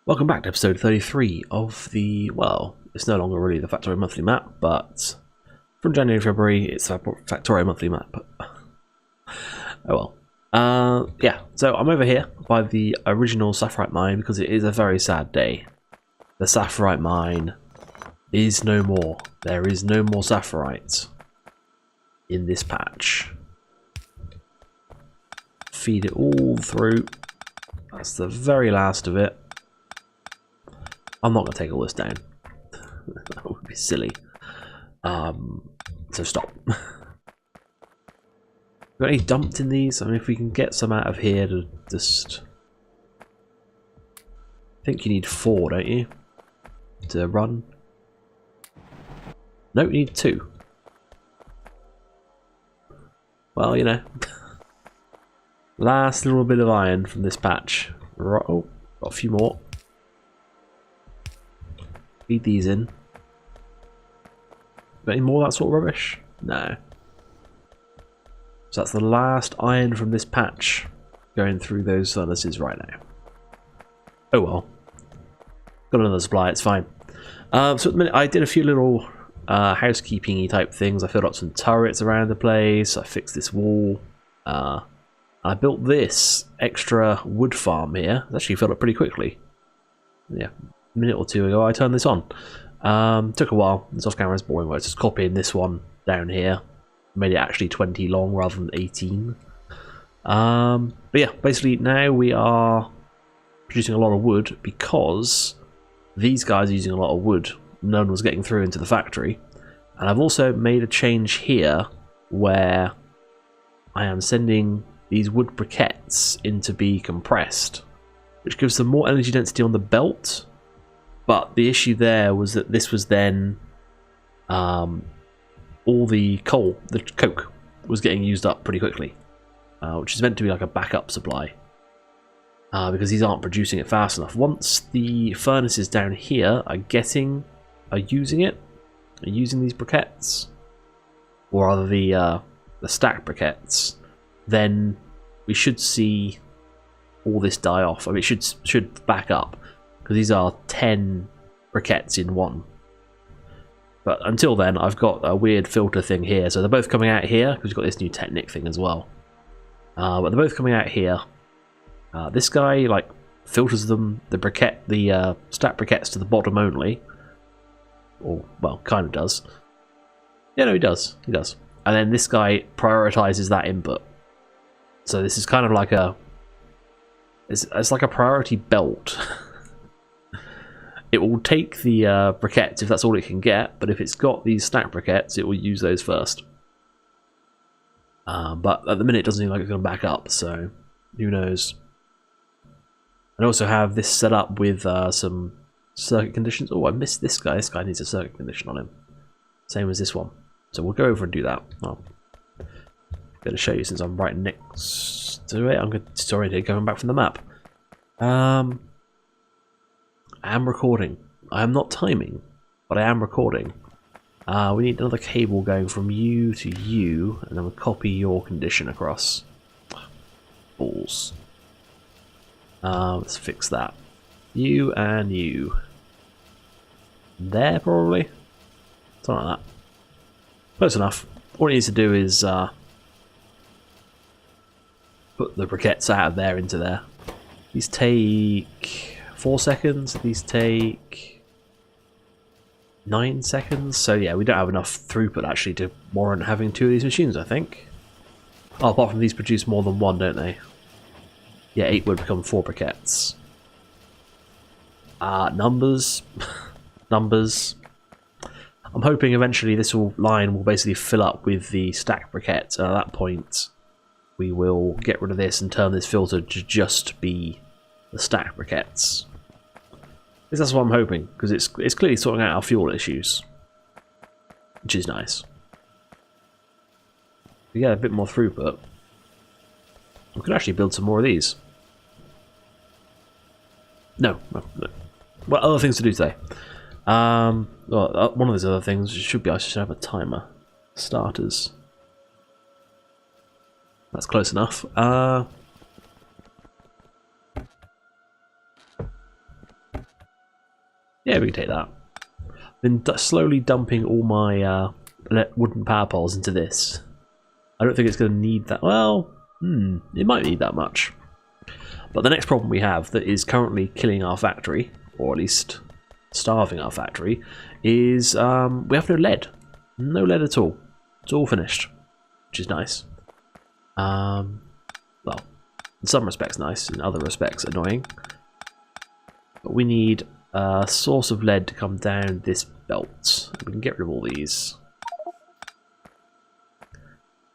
Welcome back to episode 33 of the, well, it's no longer really the Factorio Monthly Map, but from January to February, it's the Factorio Monthly Map. Oh well. Yeah, so I'm over here by the original Sapphirite mine because it is a very sad day. The Sapphirite mine is no more. There is no more Sapphirite in this patch. Feed it all through. That's the very last of it. I'm not going to take all this down. That would be silly. So stop. Got any dumped in these? I mean, if we can get some out of here to just... I think you need 4, don't you? To run? No, you need 2. Well, you know. Last little bit of iron from this patch. Right, oh, got a few more. Feed these in. Got any more of that sort of rubbish? No. So that's the last iron from this patch going through those furnaces right now. Oh well. Got another supply, it's fine. So at the minute I did a few little housekeeping-y type things. I filled up some turrets around the place. I fixed this wall. I built this extra wood farm here. It's actually filled up pretty quickly. Yeah, a minute or two ago I turned this on. Took a while. It's off camera, it's boring work. Just copying this one down here. Made it actually 20 long rather than 18. But yeah, basically now we are producing a lot of wood because these guys are using a lot of wood. No one was getting through into the factory. And I've also made a change here where I am sending these wood briquettes in to be compressed, which gives them more energy density on the belt. But the issue there was that this was then all the coal, the coke, was getting used up pretty quickly, which is meant to be like a backup supply because these aren't producing it fast enough. Once the furnaces down here are using these briquettes, or rather the stack briquettes, then we should see all this die off. I mean, it should back up because these are 10 briquettes in one. But until then, I've got a weird filter thing here. So they're both coming out here because we've got this new Technic thing as well. But they're both coming out here. This guy like filters them, the stack briquettes to the bottom only. Or well, kind of does. Yeah, no, he does. He does. And then this guy prioritizes that input. So this is kind of like it's like a priority belt. It will take the briquettes if that's all it can get, but if it's got these stack briquettes, it will use those first. But at the minute, it doesn't seem like it's going to back up, so who knows. I also have this set up with some circuit conditions. Oh, I missed this guy. This guy needs a circuit condition on him. Same as this one. So we'll go over and do that. Oh. Going to show you since I'm right next to it. I'm already going back from the map. I am recording. I am not timing, but I am recording. We need another cable going from you to you, and then we'll copy your condition across. Balls. Let's fix that. You and you. There, probably? Something like that. Close enough. All it needs to do is put the briquettes out of there into there. These take 4 seconds. These take 9 seconds. So yeah, we don't have enough throughput actually to warrant having 2 of these machines, I think. Oh, apart from these produce more than 1, don't they? Yeah, 8 would become 4 briquettes. Numbers. Numbers. I'm hoping eventually this line will basically fill up with the stack briquettes, and at that point we will get rid of this and turn this filter to just be the stack briquettes. That's what I'm hoping, because it's clearly sorting out our fuel issues, which is nice. We get a bit more throughput. We could actually build some more of these. No. Well, other things to do today. Well, one of those other things should be I should have a timer. Starters. That's close enough. Yeah, we can take that. Been slowly dumping all my wooden power poles into this. I don't think it's going to need that. Well, it might need that much. But the next problem we have that is currently killing our factory, or at least starving our factory, is we have no lead. No lead at all. It's all finished, which is nice. Well, in some respects nice, in other respects annoying. But we need a source of lead to come down this belt. We can get rid of all these.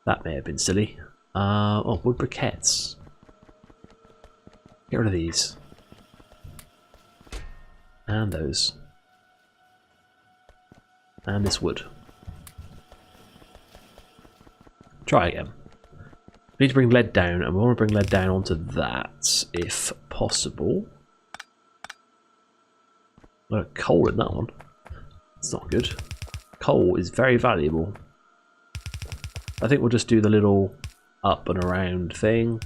That may have been silly. Oh, wood briquettes. Get rid of these. And those. And this wood. Try again. We need to bring lead down, and we want to bring lead down onto that, if possible. Got coal in that one. That's not good. Coal is very valuable. I think we'll just do the little up and around thing.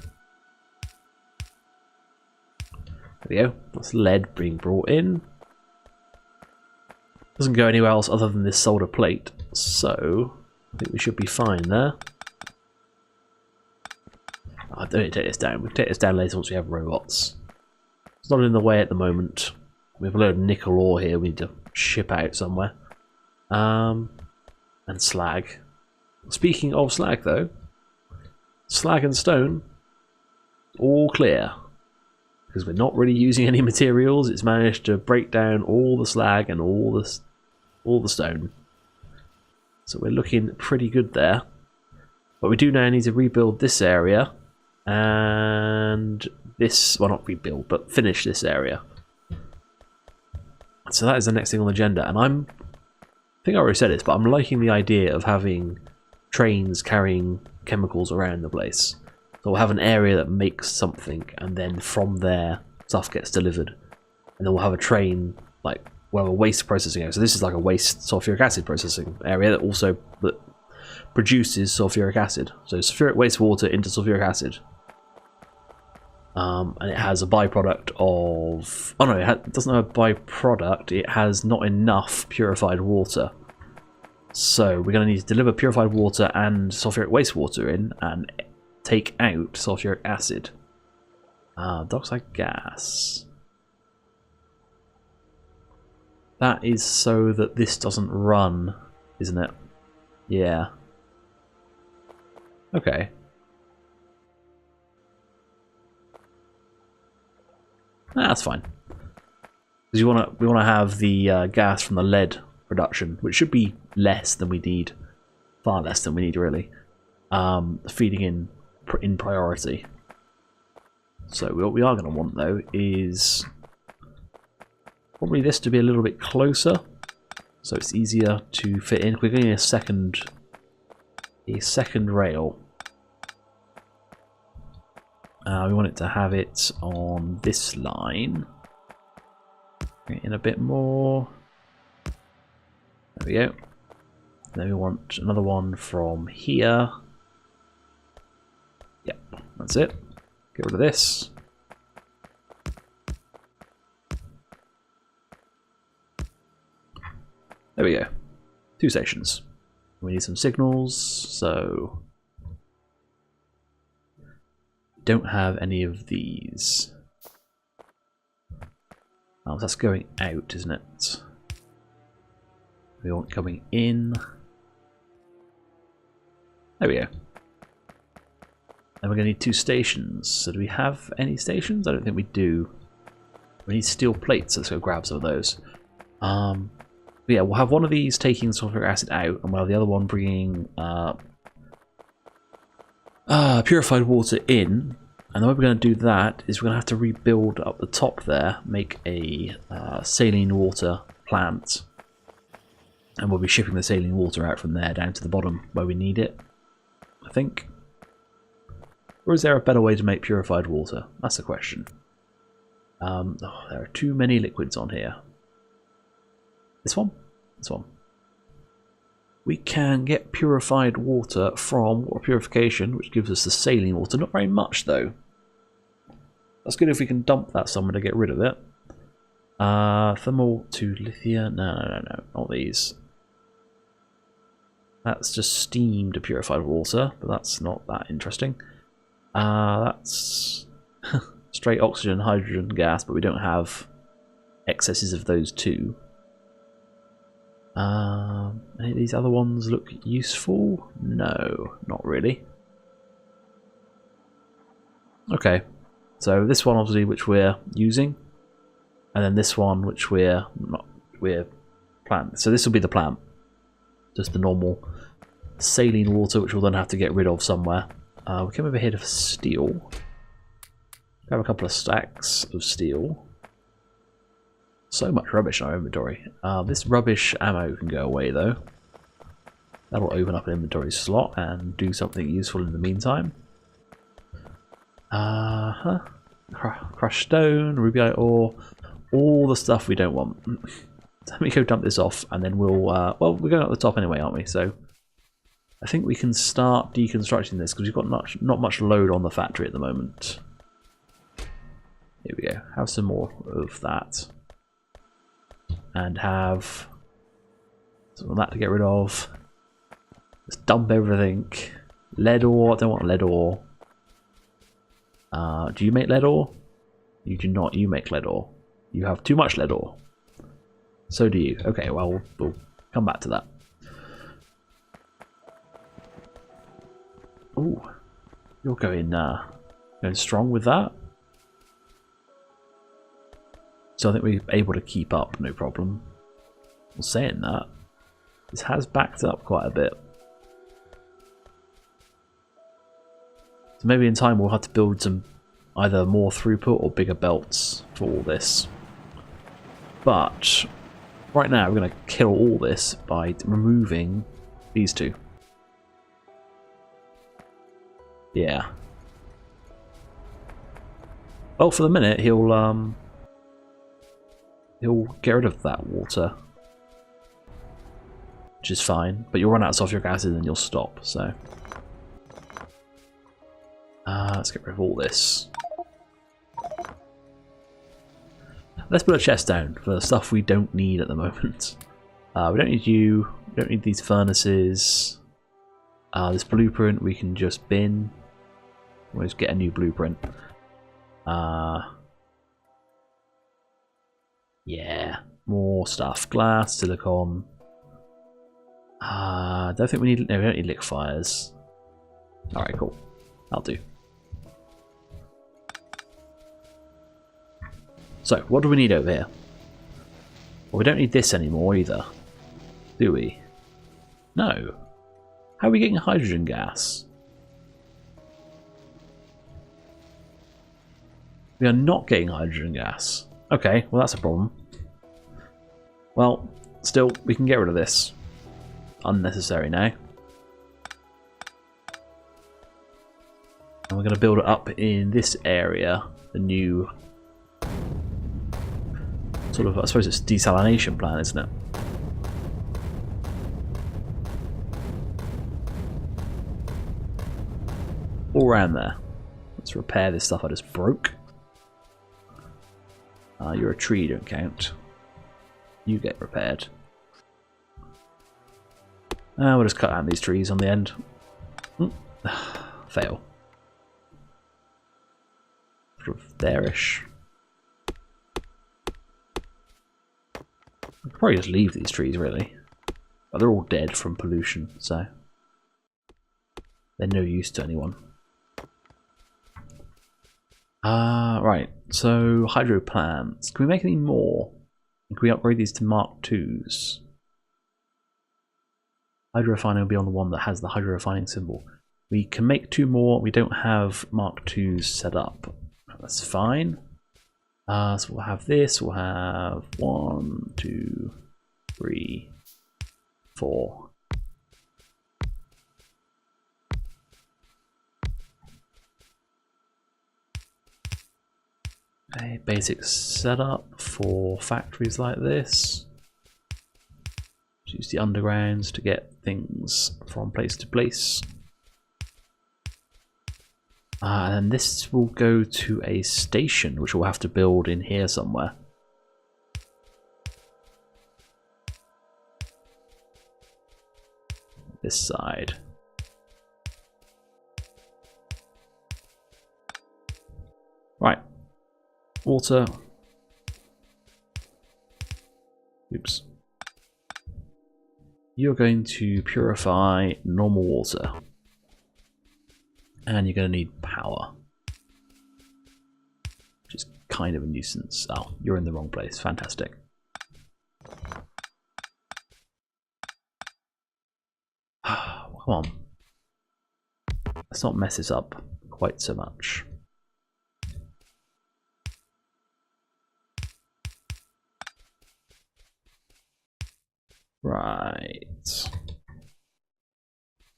There we go. That's lead being brought in. Doesn't go anywhere else other than this solder plate, so I think we should be fine there. I don't need to take this down. We'll take this down later once we have robots. It's not in the way at the moment. We have a load of nickel ore here we need to ship out somewhere. And slag. Speaking of slag though, slag and stone, all clear. Because we're not really using any materials, it's managed to break down all the slag and all the stone. So we're looking pretty good there. But we do now need to rebuild this area. And this, well not rebuild, but finish this area. So that is the next thing on the agenda. And I think I already said this, but I'm liking the idea of having trains carrying chemicals around the place. So we'll have an area that makes something, and then from there stuff gets delivered. And then we'll have a train, like, well, a waste processing area. So this is like a waste sulfuric acid processing area that also produces sulfuric acid. So sulfuric wastewater into sulfuric acid. And it has a byproduct of... Oh no, it doesn't have a byproduct. It has not enough purified water. So we're going to need to deliver purified water and sulfuric wastewater in and take out sulfuric acid. Dioxide gas. That is so that this doesn't run, isn't it? Yeah. Okay. That's fine. Because we want to have the gas from the lead production, which should be less than we need, far less than we need really. Feeding in priority. So what we are going to want though is probably this to be a little bit closer, so it's easier to fit in. We're getting a second rail. We want it to have it on this line. Bring it in a bit more. There we go. Then we want another one from here. Yep, that's it. Get rid of this. There we go. 2 stations. We need some signals, so don't have any of these. Oh, that's going out, isn't it? We want coming in. There we go. And we're going to need 2 stations. So do we have any stations? I don't think we do. We need steel plates. Let's go grab some of those. But yeah, we'll have one of these taking sulfuric acid out, and we'll have the other one bringing purified water in. And the way we're going to do that is we're going to have to rebuild up the top there, make a saline water plant. And we'll be shipping the saline water out from there down to the bottom where we need it, I think. Or is there a better way to make purified water? That's the question. Oh, there are too many liquids on here. This one? This one. We can get purified water from water purification, which gives us the saline water. Not very much, though. That's good if we can dump that somewhere to get rid of it. Thermal to lithium. No, not these. That's just steam to purified water, but that's not that interesting. That's straight oxygen, hydrogen gas, but we don't have excesses of those two. Any of these other ones look useful? No, not really. Okay, so this one obviously which we're using, and then this one which we're plant. So this will be the plant, just the normal saline water, which we'll then have to get rid of somewhere. We came over here to steel. Grab a couple of stacks of steel. So much rubbish in our inventory. This rubbish ammo can go away though. That'll open up an inventory slot and do something useful in the meantime. Crushed stone, rubiote ore, all the stuff we don't want. Let me go dump this off and then we'll, well, we're going up the top anyway, aren't we? So I think we can start deconstructing this because we've got not much load on the factory at the moment. Here we go. Have some more of that. And have some of that to get rid of. Let's dump everything. Lead ore. I don't want lead ore. Do you make lead ore? You do not. You make lead ore. You have too much lead ore. So do you. Okay, well, we'll come back to that. Ooh, you're going strong with that. So I think we're able to keep up, no problem. Well, saying that, this has backed up quite a bit. So maybe in time we'll have to build some either more throughput or bigger belts for all this. But right now we're going to kill all this by removing these two. Yeah. Well, for the minute he'll get rid of that water, which is fine, but you'll run out of sulfuric acid and you'll stop, so let's get rid of all this. Let's put a chest down for the stuff we don't need at the moment. We don't need you, we don't need these furnaces. This blueprint we can just bin. We'll just get a new blueprint. Yeah, more stuff. Glass, silicon. I don't think we need. No, we don't need liquefiers. All right, cool. That'll do. So, what do we need over here? Well, we don't need this anymore either, do we? No. How are we getting hydrogen gas? We are not getting hydrogen gas. Okay, well that's a problem. Well, still, we can get rid of this. Unnecessary now. And we're going to build it up in this area, the new sort of, I suppose it's desalination plant, isn't it? All around there. Let's repair this stuff I just broke. You're a tree, you don't count. You get repaired. We'll just cut out these trees on the end. Fail. Sort of there-ish. I could probably just leave these trees, really. But they're all dead from pollution, so they're no use to anyone. Right, so hydro plants. Can we make any more? Can we upgrade these to Mark 2s? Hydro refining will be on the one that has the hydro refining symbol. We can make 2 more. We don't have Mark 2s set up. That's fine. So we'll have this. We'll have 1, 2, 3, 4. A basic setup for factories like this. Use the undergrounds to get things from place to place. And this will go to a station which we'll have to build in here somewhere. this side. Right. Water. Oops. You're going to purify normal water. And you're going to need power. Which is kind of a nuisance. Oh, you're in the wrong place. Fantastic. Come on. Let's not mess this up quite so much. Right.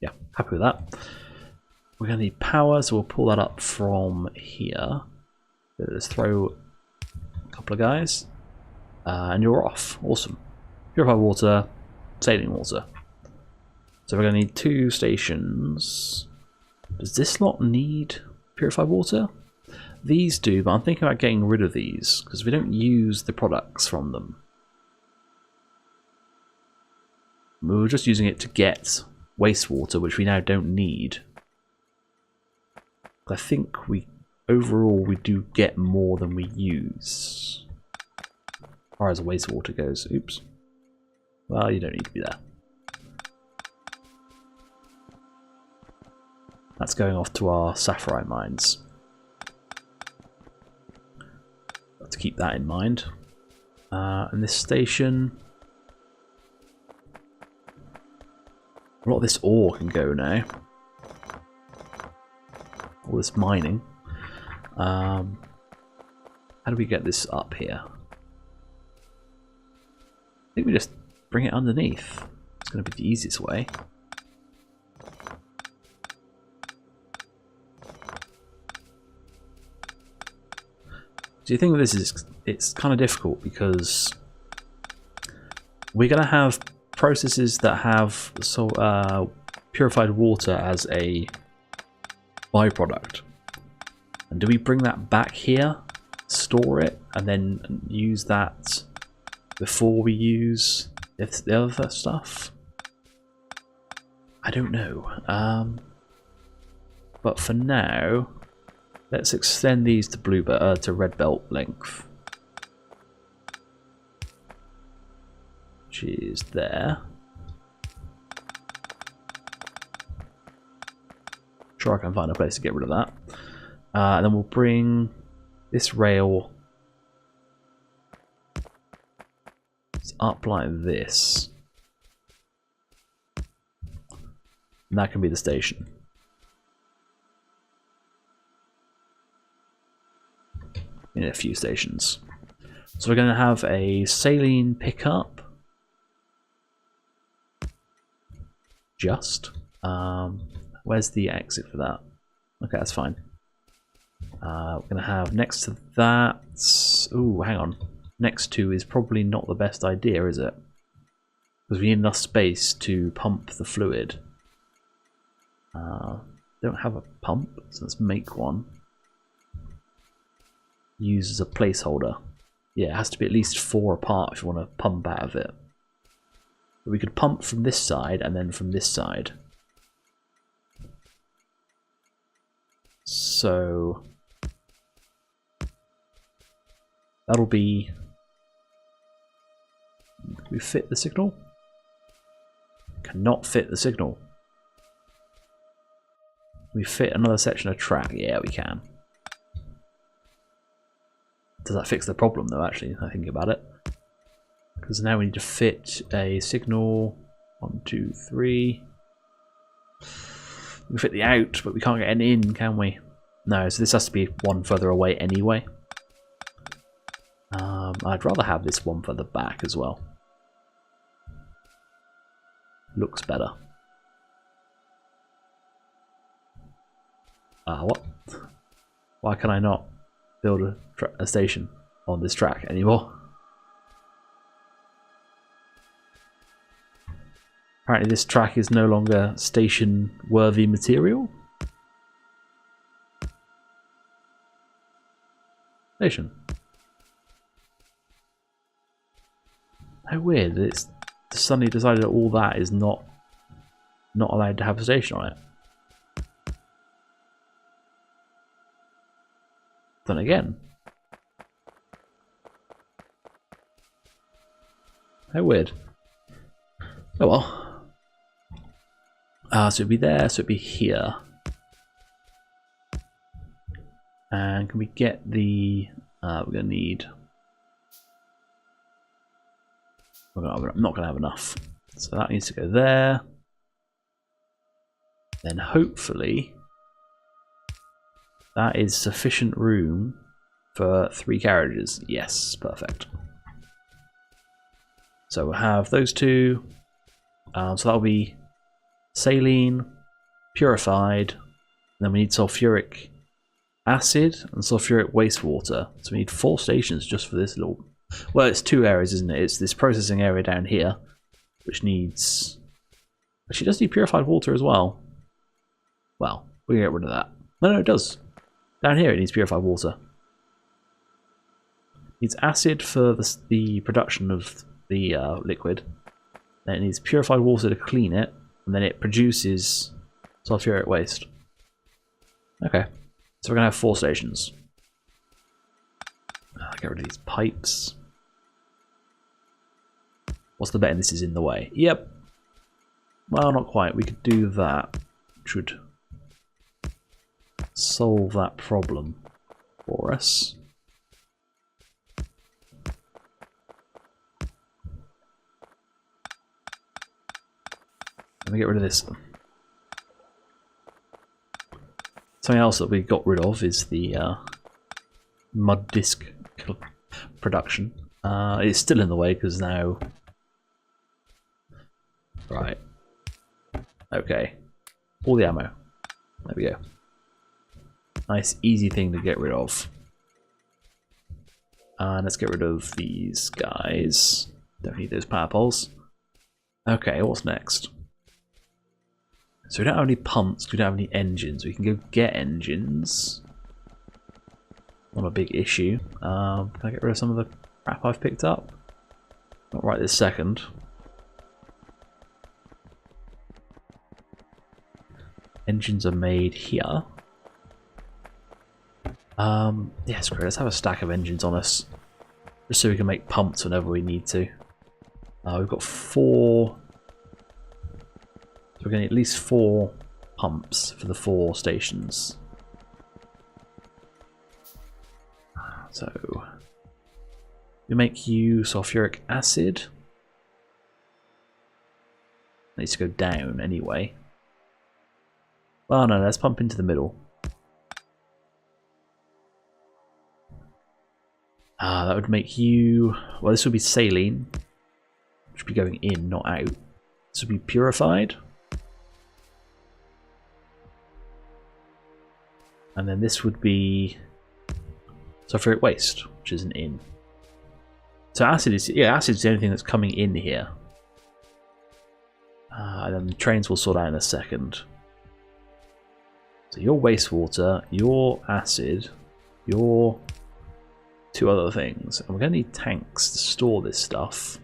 Yeah, happy with that. We're going to need power, so we'll pull that up from here. Let's throw a couple of guys. And you're off. Awesome. Purified water, saline water. So we're going to need 2 stations. Does this lot need purified water? These do, but I'm thinking about getting rid of these because we don't use the products from them. We were just using it to get wastewater, which we now don't need. I think overall we do get more than we use. As far as wastewater goes. Oops. Well, you don't need to be there. That's going off to our sapphire mines. Got to keep that in mind. And this station... A lot of this ore can go now. All this mining. How do we get this up here? I think we just bring it underneath. It's going to be the easiest way. Do you think this is... It's kind of difficult because we're going to have processes that have purified water as a byproduct. And do we bring that back here, store it, and then use that before we use the other stuff? I don't know. But for now, let's extend these to to red belt length. Which is there. Sure, I can find a place to get rid of that. And then we'll bring this rail up like this. And that can be the station. In a few stations. So we're going to have a saline pickup. Where's the exit for that? Okay, that's fine. We're going to have next to that... Ooh, hang on. Next to is probably not the best idea, is it? Because we need enough space to pump the fluid. Don't have a pump, so let's make one. Use as a placeholder. Yeah, it has to be at least 4 apart if you want to pump out of it. But we could pump from this side and then from this side. So that'll be... Can we fit the signal? Cannot fit the signal. We fit another section of track. Yeah, we can. Does that fix the problem though, actually, I think about it? Because now we need to fit a signal. 1, 2, 3. We can fit the out, but we can't get an in, can we? No, so this has to be one further away anyway. I'd rather have this one further back as well. Looks better. What? Why can I not build a station on this track anymore? Apparently this track is no longer station-worthy material. Station. How weird that it's suddenly decided that all that is not not allowed to have a station on it. Then again, how weird. Oh well. So it'd be there, so it'd be here. And can we get the... we're going to need... I'm not going to have enough. So that needs to go there. Then hopefully that is sufficient room for 3 carriages. Yes, perfect. So we'll have those 2. So that'll be saline, purified, and then we need sulfuric acid and sulfuric wastewater. So we need 4 stations just for this little... Well, it's 2 areas, isn't it? It's this processing area down here, which needs... Actually, it does need purified water as well. Well, we can get rid of that. No, it does. Down here it needs purified water. It needs acid for the production of the liquid. Then it needs purified water to clean it, and then it produces sulfuric waste. Okay, so we're going to have 4 stations. Get rid of these pipes. What's the betting this is in the way? Yep. Well, not quite. We could do that, which would solve that problem for us. Let me get rid of this. Something else that we got rid of is the mud disc production. It's still in the way because now... Right. Okay. All the ammo. There we go. Nice, easy thing to get rid of. And let's get rid of these guys. Don't need those power poles. Okay, what's next? So we don't have any pumps, we don't have any engines. We can go get engines. Not a big issue. Can I get rid of some of the crap I've picked up? Not right this second. Engines are made here. Yeah, screw it. Let's have a stack of engines on us. Just so we can make pumps whenever we need to. We've got 4... So we're going to need at least 4 pumps for the 4 stations. So we make you sulfuric acid. It needs to go down anyway. Oh no, let's pump into the middle. That would make you... Well, this would be saline, which would be going in, not out. This would be purified. And then this would be sulfuric waste, which isn't in. So acid is, yeah, acid is the only thing that's coming in here. And then the trains will sort out in a second. So your wastewater, your acid, your 2 other things. And we're going to need tanks to store this stuff.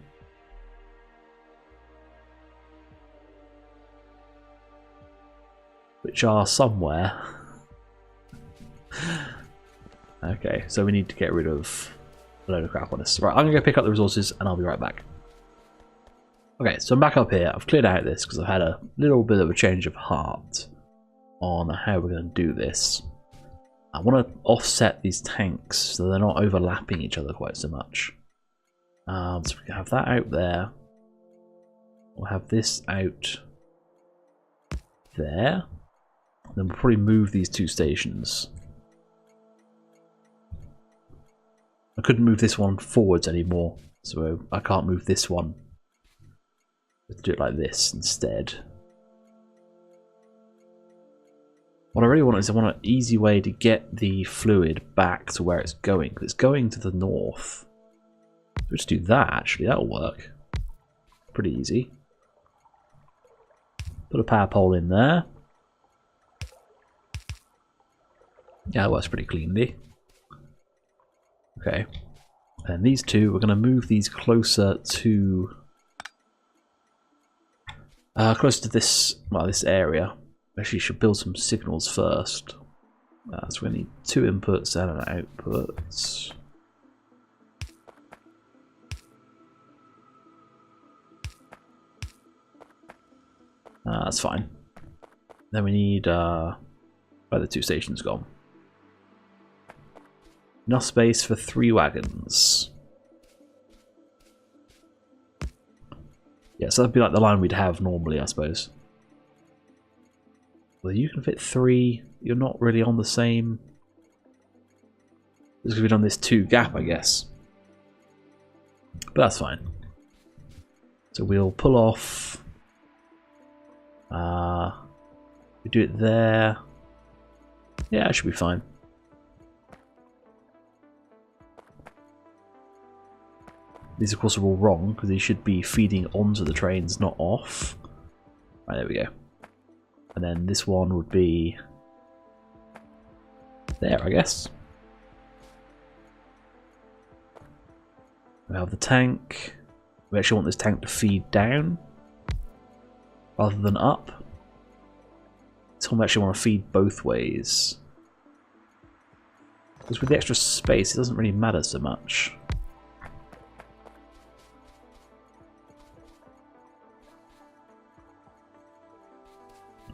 Which are somewhere. Okay, so we need to get rid of a load of crap on this. Right, I'm going to go pick up the resources and I'll be right back. Okay, so I'm back up here. I've cleared out this because I've had a little bit of a change of heart on how we're going to do this. I want to offset these tanks so they're not overlapping each other quite so much. So we can have that out there. We'll have this out there. Then we'll probably move these 2 stations. I couldn't move this one forwards anymore, so I can't move this one. Let's do it like this instead. What I really want is I want an easy way to get the fluid back to where it's going, because it's going to the north. We'll just do that actually, that'll work. Pretty easy. Put a power pole in there. Yeah, that works pretty cleanly. Okay, and these 2, we're going to move these closer to Close to this, well, this area. Actually, should build some signals first. So we need 2 inputs and an output. That's fine. Then we need where the 2 stations gone. Enough space for 3 wagons. Yeah, so that'd be like the line we'd have normally, I suppose. Well, you can fit 3. You're not really on the same. It's going to be on this 2 gap, I guess. But that's fine. So we'll pull off. We do it there. Yeah, it should be fine. These, of course, are all wrong because these should be feeding onto the trains, not off. Right, there we go. And then this one would be there, I guess. We have the tank. We actually want this tank to feed down rather than up. This one we actually want to feed both ways. Because with the extra space, it doesn't really matter so much.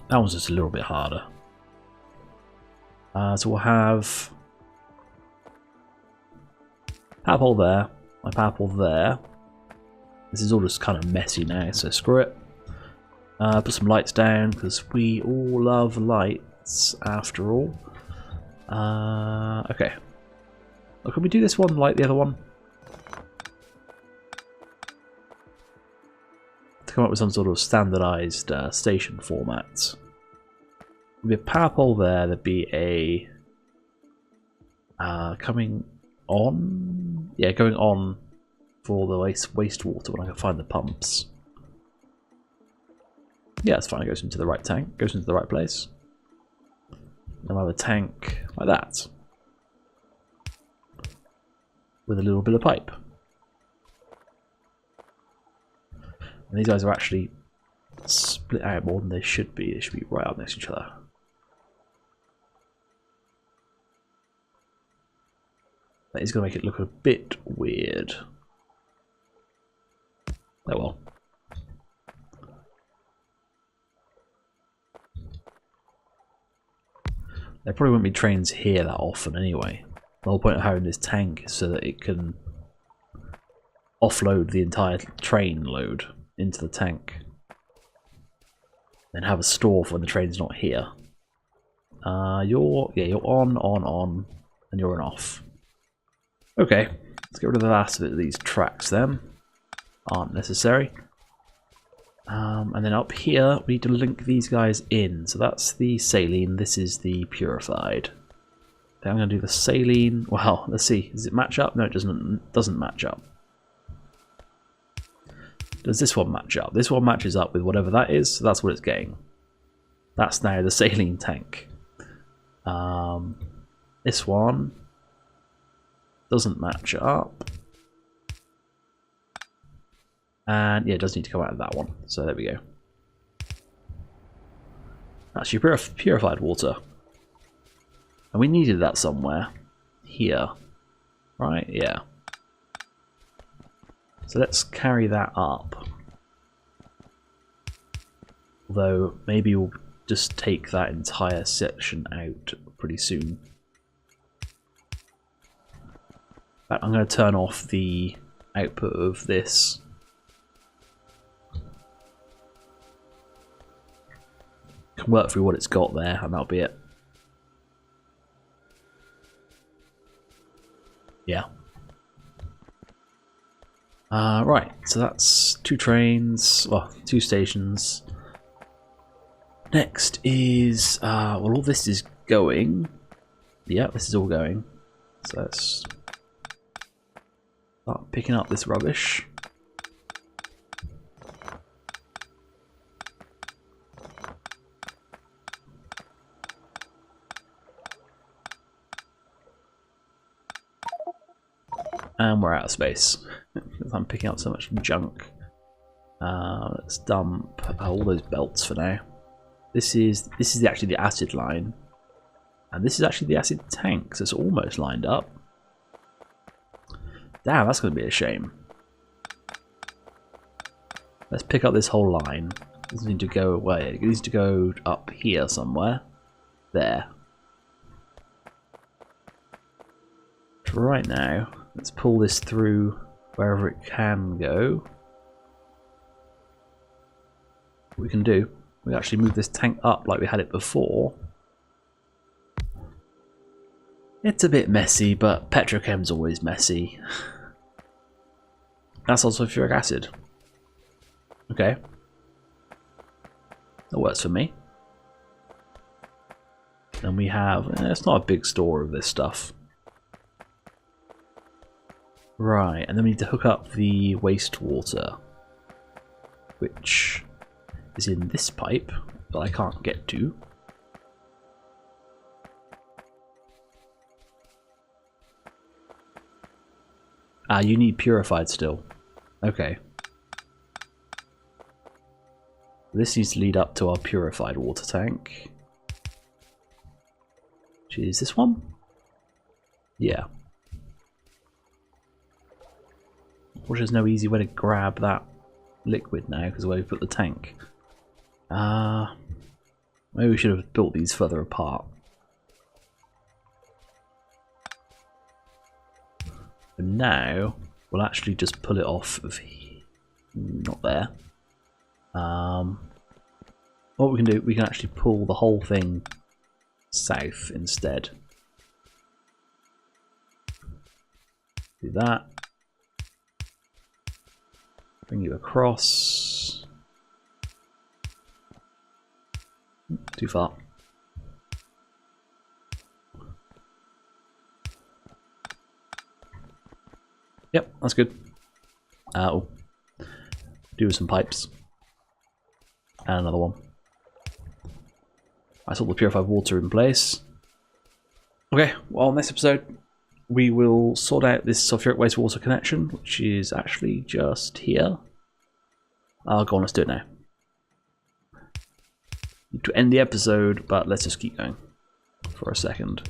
That one's just a little bit harder. So we'll have power pole there, my power pole there. This is all just kind of messy now, so screw it. Put some lights down because we all love lights after all. Okay. Oh, can we do this one like the other one? To come up with some sort of standardized station format. There'd be a power pole there. There'd be a coming on. Yeah, going on for the wastewater when I can find the pumps. Yeah, it's fine. It goes into the right tank. Goes into the right place. Then we'll have a tank like that with a little bit of pipe. And these guys are actually split out more than they should be. They should be right up next to each other. That is going to make it look a bit weird. Oh well. There probably won't be trains here that often anyway. The whole point of having this tank is so that it can offload the entire train load into the tank. Then have a store for when the train's not here. You're on, and you're an off. Okay, let's get rid of the last of these tracks then. Aren't necessary. And then up here, we need to link these guys in. So that's the saline, this is the purified. Okay, I'm going to do the saline. Well, let's see. Does it match up? No, it doesn't match up. Does this one match up? This one matches up with whatever that is, so that's what it's getting. That's now the saline tank. This one doesn't match up. And yeah, it does need to come out of that one. So there we go. That's your purified water. And we needed that somewhere. Here. Right? Yeah. So let's carry that up. Although, maybe we'll just take that entire section out pretty soon. I'm going to turn off the output of this. Can work through what it's got there, and that'll be it. Yeah. Right, so that's 2 trains, well, 2 stations. Next is, well, all this is going. Yeah, this is all going. So let's start picking up this rubbish. And we're out of space. I'm picking up so much junk. Let's dump all those belts for now. This is actually the acid line, and this is actually the acid tank, so it's almost lined up. Damn, that's going to be a shame. Let's pick up this whole line. It doesn't need to go away. It needs to go up here somewhere. There. For right now, let's pull this through wherever it can go. What we can do, we actually move this tank up like we had it before. It's a bit messy, but petrochem's always messy. That's also sulfuric acid. Okay. That works for me. And we have, it's not a big store of this stuff. Right, and then we need to hook up the wastewater, which is in this pipe that I can't get to. Ah, you need purified still. Okay. This needs to lead up to our purified water tank. Which is this one? Yeah. Which there's no easy way to grab that liquid now because of where we put the tank. Maybe we should have built these further apart. But now we'll actually just pull it off of not there. What we can do, we can actually pull the whole thing south instead. Do that. Bring you across. Too far. Yep, that's good. Oh, do with some pipes. And another one. That's all the purified water in place. Okay, well, next episode we will sort out this sulfuric wastewater connection, which is actually just here. Go on, let's do it now. Need to end the episode, but let's just keep going for a second.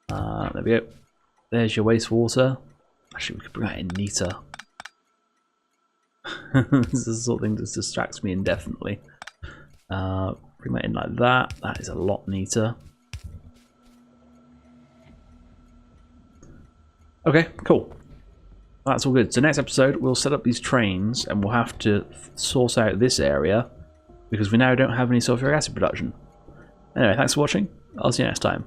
There we go. There's your wastewater. Actually, we could bring that in neater. This is the sort of thing that distracts me indefinitely. Bring that in like that. That is a lot neater. Okay, cool. That's all good. So next episode, we'll set up these trains and we'll have to source out this area because we now don't have any sulfuric acid production. Anyway, thanks for watching. I'll see you next time.